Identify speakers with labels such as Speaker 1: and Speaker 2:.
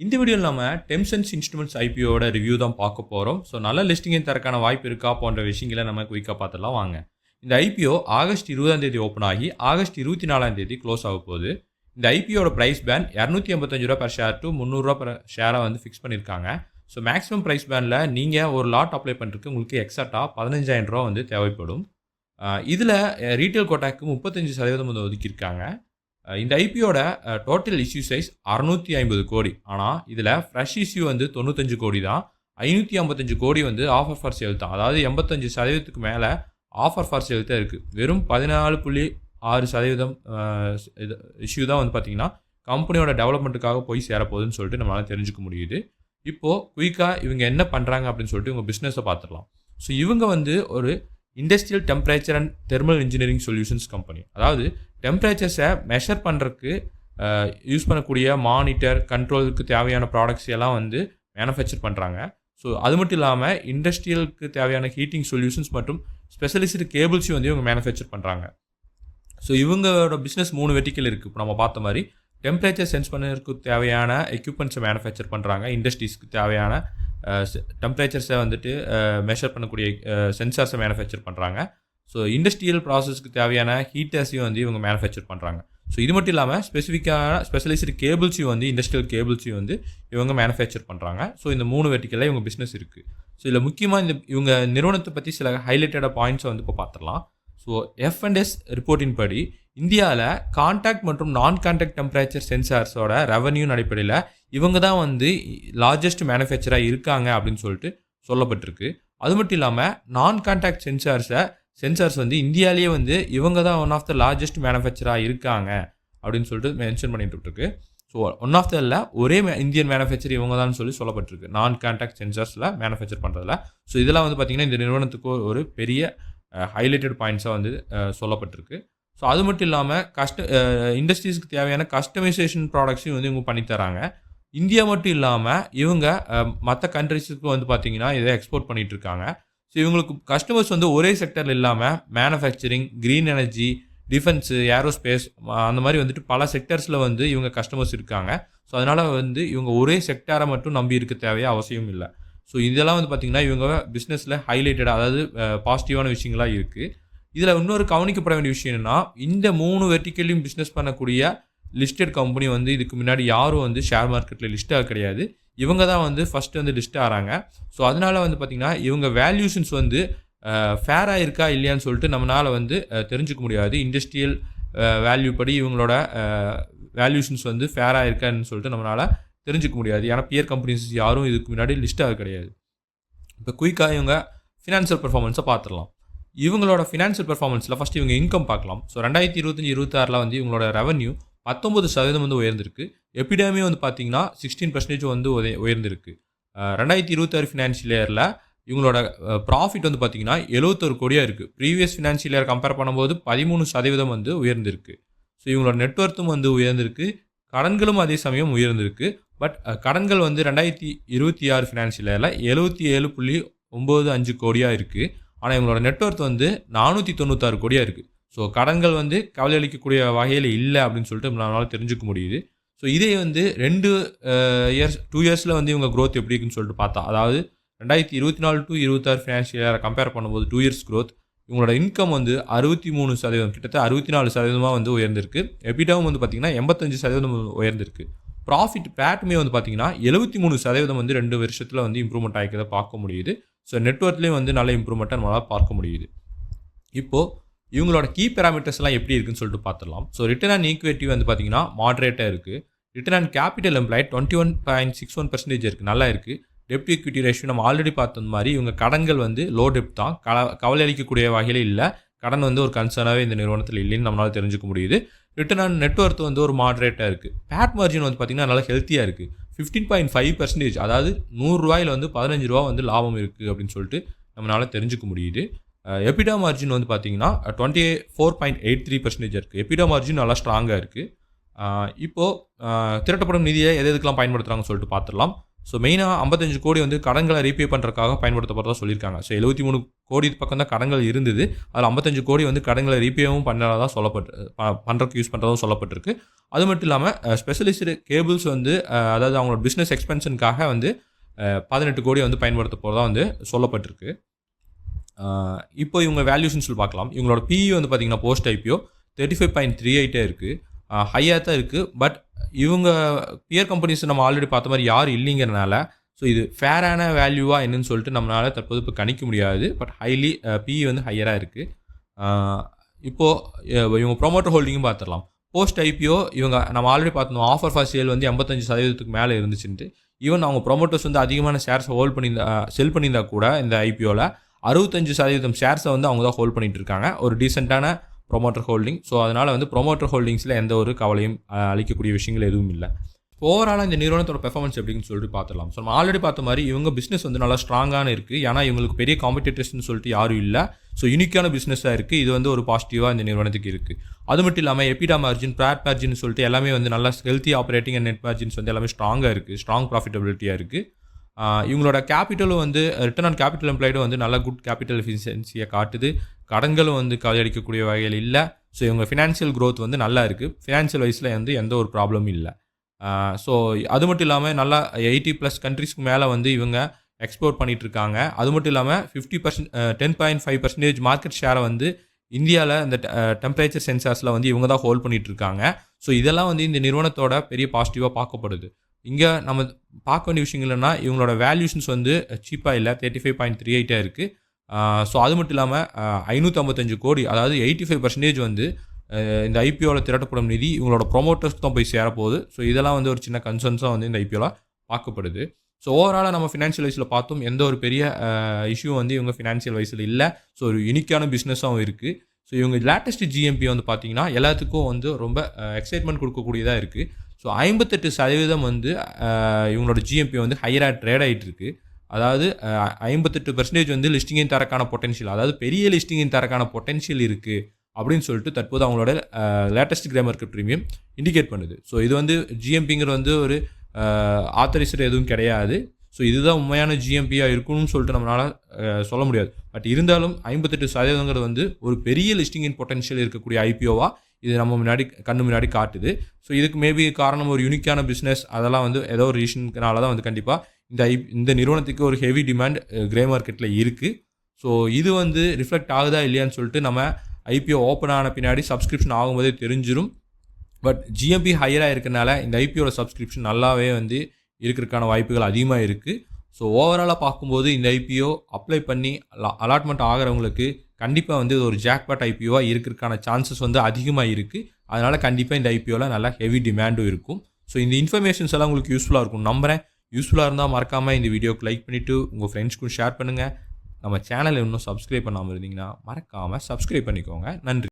Speaker 1: இந்த வீடியோவில் நம்ம டெம்சன்ஸ் இன்ஸ்ட்ருமெண்ட்ஸ் ஐபிஓட ரிவ்யூ தான் பார்க்க போகிறோம். ஸோ நல்ல லிஸ்டிங் தரக்கான வாய்ப்பு இருக்கா போன்ற விஷயங்களை நம்ம குயிக்காக பார்த்துலாம் வாங்க. இந்த ஐபிஓ ஆகஸ்ட் 20 ஓப்பன் ஆகி ஆகஸ்ட் 24 க்ளோஸ் ஆக போகுது. இந்த ஐபிஓட price band ₹285 per share to ₹300 per ஷேராக வந்து ஃபிக்ஸ் பண்ணியிருக்காங்க. ஸோ மேக்ஸிமம் ப்ரைஸ் பேண்டில் நீங்கள் ஒரு லாட் அப்ளை பண்ணுறதுக்கு உங்களுக்கு எக்ஸாக்டாக ₹15,000 வந்து தேவைப்படும். இதில் ரீட்டைல் கோட்டாக்கு 35% வந்து ஒதுக்கியிருக்காங்க. இந்த ஐபிஓட டோட்டல் இஷ்யூ சைஸ் 650 கோடி. ஆனால் இதில் ஃப்ரெஷ் இஷ்யூ வந்து 95 கோடி தான். 555 கோடி வந்து ஆஃபர் ஃபார் சேல் தான். அதாவது 85% மேலே ஆஃபர் ஃபார் சேல் தான் இருக்குது. வெறும் 14.6% இஷ்யூ தான் வந்து பார்த்திங்கன்னா கம்பெனியோட டெவலப்மெண்ட்டுக்காக போய் சேரப்போகுதுன்னு சொல்லிட்டு நம்மளால் தெரிஞ்சுக்க முடியுது. இப்போது குயிக்காக இவங்க என்ன பண்ணுறாங்க அப்படின்னு சொல்லிட்டு இவங்க பிஸ்னஸை பார்த்துடலாம். ஸோ இவங்க வந்து ஒரு industrial temperature and thermal engineering solutions company. அதாவது டெம்பரேச்சர்ஸை மெஷர் பண்ணுறதுக்கு யூஸ் பண்ணக்கூடிய மானிட்டர் கண்ட்ரோலுக்கு தேவையான ப்ராடக்ட்ஸ் எல்லாம் வந்து மேனுஃபேக்சர் பண்ணுறாங்க. ஸோ அது மட்டும் இல்லாமல் இண்டஸ்ட்ரியலுக்கு தேவையான ஹீட்டிங் சொல்யூஷன்ஸ் மற்றும் ஸ்பெஷலிஸ்டு கேபிள்ஸையும் வந்து இவங்க மேனுஃபேக்சர் பண்ணுறாங்க. ஸோ இவங்களோட பிஸ்னஸ் 3 வெர்டிக்கல் இருக்குது. இப்போ நம்ம பார்த்த மாதிரி டெம்பரேச்சர் சென்ஸ் பண்ணுறதுக்கு தேவையான எக்யூப்மெண்ட்ஸை மேனுஃபேக்சர் பண்ணுறாங்க. இண்டஸ்ட்ரீஸ்க்கு தேவையான டெம்பரேச்சர்ஸை வந்துட்டு மெஷர் பண்ணக்கூடிய சென்சார்ஸை மேனுஃபேக்சர் பண்ணுறாங்க. ஸோ இண்டஸ்ட்ரியல் ப்ராசஸ்க்கு தேவையான ஹீட்டர்ஸையும் வந்து இவங்க மேனுஃபேக்சர் பண்ணுறாங்க. ஸோ இது மட்டும் இல்லாமல் ஸ்பெஷலைஸ்டு கேபிள்ஸையும் வந்து இண்டஸ்ட்ரியல் கேபிள்ஸையும் வந்து இவங்க மேனுஃபேக்சர் பண்ணுறாங்க. ஸோ இந்த 3 வெர்டிக்கலில் இவங்க பிஸ்னஸ் இருக்குது. ஸோ இதில் முக்கியமாக இவங்க நிறுவனத்தை பற்றி சில ஹைலைட்டடாக பாயிண்ட்ஸை வந்து இப்போ பார்த்துடலாம். ஸோ F&S ரிப்போர்ட்டின் படி இந்தியாவில் கான்டாக்ட் மற்றும் நான் கான்டாக்ட் டெம்பரேச்சர் சென்சார்ஸோட ரெவன்யூ அடிப்படையில் இவங்க தான் வந்து லார்ஜஸ்ட் மேனுஃபேக்சராக இருக்காங்க அப்படின்னு சொல்லிட்டு சொல்லப்பட்டிருக்கு. அது மட்டும் இல்லாமல் நான் கான்டாக்ட் சென்சார்ஸ் வந்து இந்தியாவிலேயே வந்து இவங்க தான் ஒன் ஆஃப் த லார்ஜஸ்ட் மேனுஃபேக்சராக இருக்காங்க அப்படின்னு சொல்லிட்டு மென்ஷன் பண்ணிட்டு இருக்கு. ஸோ ஒன் ஆஃப் த இல்லை ஒரே இந்தியன் மேனுஃபேக்சர் இவங்க தான் சொல்லி சொல்லப்பட்டிருக்கு நான் கான்டாக்ட் சென்சார்ஸில் மேனுஃபேக்சர் பண்ணுறதுல. ஸோ இதெல்லாம் வந்து பார்த்திங்கன்னா இந்த நிறுவனத்துக்கு ஒரு பெரிய ஹைலைட்டட் பாயிண்ட்ஸாக வந்து சொல்லப்பட்டிருக்கு. ஸோ அது மட்டும் இல்லாமல் இண்டஸ்ட்ரீஸ்க்கு தேவையான கஸ்டமைசேஷன் ப்ராடக்ட்ஸையும் வந்து இவங்க பண்ணித்தராங்க. இந்தியா மட்டும் இல்லாமல் இவங்க மற்ற கண்ட்ரிஸுக்கு வந்து பார்த்திங்கன்னா இதை எக்ஸ்போர்ட் பண்ணிகிட்ருக்காங்க. ஸோ இவங்களுக்கு கஸ்டமர்ஸ் வந்து ஒரே செக்டரில் இல்லாமல் manufacturing, green energy, defence, aerospace அந்த மாதிரி வந்துட்டு பல செக்டர்ஸில் வந்து இவங்க கஸ்டமர்ஸ் இருக்காங்க. ஸோ அதனால் வந்து இவங்க ஒரே செக்டாரை மட்டும் நம்பி இருக்க தேவையாக அவசியம் இல்லை. ஸோ இதெல்லாம் வந்து பார்த்திங்கன்னா இவங்க பிஸ்னஸில் ஹைலைட்டடாக அதாவது பாசிட்டிவான விஷயங்களாக இருக்குது. இதில் இன்னொரு கவனிக்கப்பட வேண்டிய விஷயம் என்னென்னா இந்த 3 வெர்டிக்கல்லையும் பிஸ்னஸ் பண்ணக்கூடிய லிஸ்டட் கம்பெனி வந்து இதுக்கு முன்னாடி யாரும் வந்து ஷேர் மார்க்கெட்டில் லிஸ்ட்டாக கிடையாது. இவங்க தான் வந்து ஃபஸ்ட்டு வந்து லிஸ்ட் ஆகிறாங்க. ஸோ அதனால் வந்து பார்த்திங்கன்னா இவங்க வேல்யூஷன்ஸ் வந்து ஃபேராக இருக்கா இல்லையான்னு சொல்லிட்டு நம்மளால் வந்து தெரிஞ்சுக்க முடியாது. இண்டஸ்ட்ரியல் வேல்யூ படி இவங்களோட வேல்யூஷன்ஸ் வந்து ஃபேராக இருக்கான்னு சொல்லிட்டு நம்மளால் தெரிஞ்சுக்க முடியாது. ஏன்னா பியர் கம்பெனிஸ் யாரும் இதுக்கு முன்னாடி லிஸ்ட்டாக கிடையாது. இப்போ குயிக்காக இவங்க ஃபினான்ஷியல் பெர்ஃபார்மன்ஸை பார்த்துடலாம். இவங்களோட ஃபினான்ஷியல் பெர்ஃபார்மன்ஸில் ஃபஸ்ட்டு இவங்க இன்கம் பார்க்கலாம். ஸோ 2025-26 வந்து இவங்களோட ரெவன்யூ 19% வந்து உயர்ந்திருக்கு. எபிடேமே வந்து பார்த்திங்கன்னா 16% வந்து உயர்ந்திருக்கு. 2026 ஃபினான்ஷியல் இயரில் இவங்களோட ப்ராஃபிட் வந்து பார்த்திங்கன்னா 71 கோடியாக இருக்குது. ப்ரீவியஸ் ஃபினான்ஷியல் இயர் கம்பேர் பண்ணும்போது 13% வந்து உயர்ந்திருக்கு. ஸோ இவங்களோட நெட்வொர்த்தும் வந்து உயர்ந்திருக்கு. கடன்களும் அதே சமயம் உயர்ந்திருக்கு. பட் கடன்கள் வந்து 2026 ஃபினான்ஷியல் இயரில் 77.95 கோடியாக இருக்குது. ஆனால் இவங்களோட நெட்வொர்த் வந்து 496 கோடியாக இருக்குது. ஸோ கடன்கள் வந்து கவலை அளிக்கக்கூடிய வகையில் இல்லை அப்படின்னு சொல்லிட்டு நம்மளால் தெரிஞ்சுக்க முடியுது. ஸோ இதே வந்து 2 இயர்ஸில் வந்து இவங்க க்ரோத் எப்படி இருக்குன்னு சொல்லிட்டு பார்த்தா, அதாவது 2024-26 ஃபினான்ஷியல் இயரை கம்பேர் பண்ணும்போது 2 இயர்ஸ் க்ரோத் இவங்களோட இன்கம் வந்து 63%, கிட்டத்தட்ட 64% வந்து உயர்ந்திருக்கு. எபிடாவும் வந்து பார்த்திங்கன்னா 85% உயர்ந்திருக்கு. ப்ராஃபிட் பேட்டுமே வந்து பார்த்திங்கன்னா 73% வந்து 2 வருஷத்தில் வந்து இம்ப்ரூவ்மெண்ட் ஆகிக்கிறத பார்க்க முடியுது. ஸோ நெட்வொர்க்லேயும் வந்து நல்ல இம்ப்ரூவ்மெண்ட்டை நம்மளால் பார்க்க முடியுது. இப்போது இவங்களோட கீ பேராமீட்டர்ஸ்லாம் எப்படி இருக்குன்னு சொல்லிட்டு பார்த்துடலாம். ஸோ ரிட்டர்ன் ஆன் ஈக்விட்டி வந்து பார்த்திங்கன்னா மாட்ரேட்டாக இருக்குது. ரிட்டர்ன் ஆன் கேபிட்டல் எம்ப்ளாய்ட் 21.61% இருக்குது, நல்லா இருக்குது. டெப்ட் ஈக்விட்டி ரேஷியோ நம்ம ஆல்ரெடி பார்த்த மாதிரி இவங்க கடன்கள் வந்து லோ டெப்ட் தான், கவலை அளிக்கக்கூடிய வகையில் இல்லை. கடன் வந்து ஒரு கன்சர்னாகவே இந்த நிறுவனத்தில் இல்லைன்னு நம்மளால் தெரிஞ்சுக்க முடியுது. ரிட்டர்ன் ஆன் நெட்வொர்த் வந்து ஒரு மாட்ரேட்டாக இருக்குது. பேட் மார்ஜின் வந்து பார்த்திங்கன்னா நல்லா ஹெல்த்தியாக இருக்குது. 15.5%, அதாவது ₹100 வந்து ₹15 வந்து லாபம் இருக்குது அப்படின்னு சொல்லிட்டு நம்மளால் தெரிஞ்சுக்க முடியுது. எபிடா மார்ஜின் வந்து பார்த்திங்கன்னா 24.83% இருக்குது. எபிடா மார்ஜின் நல்லா ஸ்ட்ராங்காக இருக்குது. இப்போது திரட்டப்படும் நிதியை எதுக்கெல்லாம் பயன்படுத்துகிறாங்கன்னு சொல்லிட்டு பார்த்துடலாம். ஸோ மெயினாக 55 கோடி வந்து கடன்களை ரீபே பண்ணுறதுக்காக பயன்படுத்தப்படுறதா சொல்லியிருக்காங்க. ஸோ 73 கோடி பக்கம் தான் கடன்கள் இருந்தது. அதில் 55 கோடி வந்து கடன்களை ரீபேவும் பண்ணுறதா பண்ணுறதுக்கு யூஸ் பண்ணுறதும் சொல்லப்பட்டிருக்கு. அது மட்டும் இல்லாமல் ஸ்பெஷலிஸ்டு கேபிள்ஸ் வந்து அதாவது அவங்களோட பிஸ்னஸ் எக்ஸ்பென்ஷனுக்காக வந்து 18 கோடி வந்து பயன்படுத்த போகிறதா வந்து சொல்லப்பட்டிருக்கு. இப்போ இவங்க வேல்யூஷன்ஸில் பார்க்கலாம். இவங்களோட பிஇ வந்து பார்த்தீங்கன்னா போஸ்ட் ஐபிஓ 35.38 இருக்குது. ஹையாக தான் இருக்குது. பட் இவங்க பியர் கம்பெனிஸ் நம்ம ஆல்ரெடி பார்த்த மாதிரி யாரும் இல்லைங்கிறனால ஸோ இது ஃபேரான வேல்யூவாக என்னன்னு சொல்லிட்டு நம்மளால் தற்போது இப்போ கணிக்க முடியாது. பட் ஹைலி பிஇ வந்து ஹையராக இருக்குது. இப்போது இவங்க ப்ரொமோட்டர் ஹோல்டிங்கும் பார்த்துடலாம். போஸ்ட் ஐபிஓ இவங்க நம்ம ஆல்ரெடி பார்த்தோம் ஆஃபர் ஃபார் சேல் வந்து 85% மேலே இருந்துச்சுன்ட்டு. ஈவன் அவங்க ப்ரொமோட்டர்ஸ் வந்து அதிகமான ஷேர்ஸை ஹோல்ட் பண்ணியிருந்தா செல் பண்ணியிருந்தா கூட இந்த ஐபிஓவில் 65% ஷேர்ஸை வந்து அவங்க தான் ஹோல்ட் பண்ணிகிட்டு இருக்காங்க. ஒரு டீசெண்டான ப்ரொமோட்டர் ஹோல்டிங். ஸோ அதனால் வந்து ப்ரொமோட்டர் ஹோல்டிங்ஸில் எந்த ஒரு கவலையும் அளிக்கக்கூடிய விஷயங்கள் எதுவும் இல்லை. ஓவராலாக இந்த நிறுவனத்தோட பெர்ஃபார்மன்ஸ் எப்படின்னு சொல்லிட்டு பார்த்துடலாம். ஸோ நம்ம ஆல்ரெடி பார்த்த மாதிரி இவங்க பிஸ்னஸ் வந்து நல்லா ஸ்ட்ராங்கான இருக்குது. ஏன்னா இவங்களுக்கு பெரிய காம்படிட்டர்ஸ்னு சொல்லிட்டு யாரும் இல்லை. ஸோ யூனிக்கான பிஸ்னஸாக இருக்குது. இது வந்து ஒரு பாசிட்டிவாக இந்த நிறுவனத்துக்கு இருக்குது. அது மட்டும் இல்லாமல் எபிடா மார்ஜின், ப்ராட் மார்ஜின் சொல்லிட்டு எல்லாமே வந்து நல்லா healthy operating and net margins வந்து எல்லாமே ஸ்ட்ராங்காக இருக்குது. ஸ்ட்ராங் ப்ராஃபிட்டபிலிட்டியாக இருக்குது. இவங்களோட கேபிட்டலும் வந்து ரிட்டர்ன் ஆன் கேபிட்டல் எம்ப்ளாய்டும் வந்து நல்ல குட் கேபிட்டல் எஃபிஷியன்சியை காட்டுது. கடன்களும் வந்து கவலையடிக்கக்கூடிய வகையில் இல்லை. ஸோ இவங்க ஃபினான்ஷியல் க்ரோத் வந்து நல்லா இருக்குது. ஃபினான்ஷியல் வைஸில் வந்து எந்த ஒரு ப்ராப்ளமும் இல்லை. ஸோ அது மட்டும் இல்லாமல் நல்லா 80+ கண்ட்ரிஸ்க்கு மேலே வந்து இவங்க எக்ஸ்போர்ட் பண்ணிகிட்ருக்காங்க. அது மட்டும் இல்லாமல் 50% 10.5% மார்க்கெட் ஷேரை வந்து இந்தியாவில் இந்த டெம்பரேச்சர் சென்சார்ஸில் வந்து இவங்க தான் ஹோல்ட் பண்ணிகிட்ருக்காங்க. ஸோ இதெல்லாம் வந்து இந்த நிறுவனத்தோட பெரிய பாசிட்டிவாக பார்க்கப்படுது. இங்கே நம்ம பார்க்க வேண்டிய விஷயங்கள் என்னென்னா இவங்களோட வேல்யூஷன்ஸ் வந்து சீப்பாக இல்லை, 35.38 இருக்குது. ஸோ அது மட்டும் இல்லாமல் 555 கோடி அதாவது 85% வந்து இந்த ஐபிஓவில் திரட்டப்படும் நிதி இவங்களோட ப்ரொமோட்டர்ஸ்க்கு தான் போய் சேரப்போகுது. ஸோ இதெல்லாம் வந்து ஒரு சின்ன கன்சர்ன்ஸாக வந்து இந்த ஐபிஓவில் பார்க்கப்படுது. ஸோ ஓவராலாக நம்ம ஃபினான்ஷியல் வைஸில் பார்த்தோம் எந்த ஒரு பெரிய இஷ்யூ வந்து இவங்க ஃபினான்ஷியல் வைஸில் இல்லை. ஸோ ஒரு யூனிக்கான பிஸ்னஸாகவும் இருக்குது. ஸோ இவங்க லேட்டஸ்ட் ஜிஎம்பி வந்து பார்த்தீங்கன்னா எல்லாத்துக்கும் வந்து ரொம்ப எக்ஸைட்மெண்ட் கொடுக்கக்கூடியதாக இருக்குது. ஸோ 58% வந்து இவங்களோட ஜிஎம்பி வந்து ஹையராக ட்ரேட் ஆகிட்டு இருக்குது. அதாவது 58% வந்து லிஸ்டிங்கின் தரக்கான பொட்டன்ஷியல், அதாவது பெரிய லிஸ்டிங்கின் தரக்கான பொட்டன்ஷியல் இருக்குது அப்படின்னு சொல்லிட்டு தற்போது அவங்களோட latest grey market premium indicate பண்ணுது. ஸோ இது வந்து ஜிஎம்பிங்கிற வந்து ஒரு ஆத்தரைஸ்டு எதுவும் கிடையாது. ஸோ இதுதான் உண்மையான ஜிஎம்பியாக இருக்கணும்னு சொல்லிட்டு நம்மளால் சொல்ல முடியாது. பட் இருந்தாலும் 58% வந்து ஒரு பெரிய லிஸ்டிங்கின் பொட்டன்ஷியல் இருக்கக்கூடிய ஐபிஓவாக இது நம்ம கண்ணு முன்னாடி காட்டுது. ஸோ இதுக்கு மேபி காரணம் ஒரு யூனிக்கான பிஸ்னஸ், அதெல்லாம் வந்து ஏதோ ஒரு ரீசனுக்குனால தான் வந்து கண்டிப்பாக இந்த நிறுவனத்துக்கு ஒரு ஹெவி டிமாண்ட் கிரே மார்க்கெட்டில் இருக்குது. ஸோ இது வந்து ரிஃப்ளெக்ட் ஆகுதா இல்லையான்னு சொல்லிட்டு நம்ம ஐபிஓ ஓப்பன் ஆன பின்னாடி சப்ஸ்கிரிப்ஷன் ஆகும்போதே தெரிஞ்சிடும். பட் ஜிஎம்பி ஹையராக இருக்கிறனால இந்த ஐபிஓட சப்ஸ்கிரிப்ஷன் நல்லாவே வந்து இருக்கிறதுக்கான வாய்ப்புகள் அதிகமாக இருக்குது. ஸோ ஓவராலாக பார்க்கும்போது இந்த ஐபிஓ அப்ளை பண்ணி அலாட்மெண்ட் ஆகிறவங்களுக்கு கண்டிப்பாக வந்து இது ஒரு ஜாக்பாட் ஐபிஓவாக இருக்கிறதுக்கான சான்சஸ் வந்து அதிகமாக இருக்குது. அதனால் கண்டிப்பாக இந்த ஐபிஓவில் நல்லா ஹெவி டிமாண்டும் இருக்கும். ஸோ இந்த இன்ஃபர்மேஷன்ஸ் எல்லாம் உங்களுக்கு யூஸ்ஃபுல்லாக இருக்கும் நம்புகிறேன். யூஸ்ஃபுல்லாக இருந்தால் மறக்காமல் இந்த வீடியோக்கு லைக் பண்ணிவிட்டு உங்கள் ஃப்ரெண்ட்ஸ்க்கும் ஷேர் பண்ணுங்கள். நம்ம சேனலை இன்னும் சப்ஸ்கிரைப் பண்ணாமல் இருந்தீங்கன்னா மறக்காமல் சப்ஸ்கிரைப் பண்ணிக்கோங்க. நன்றி.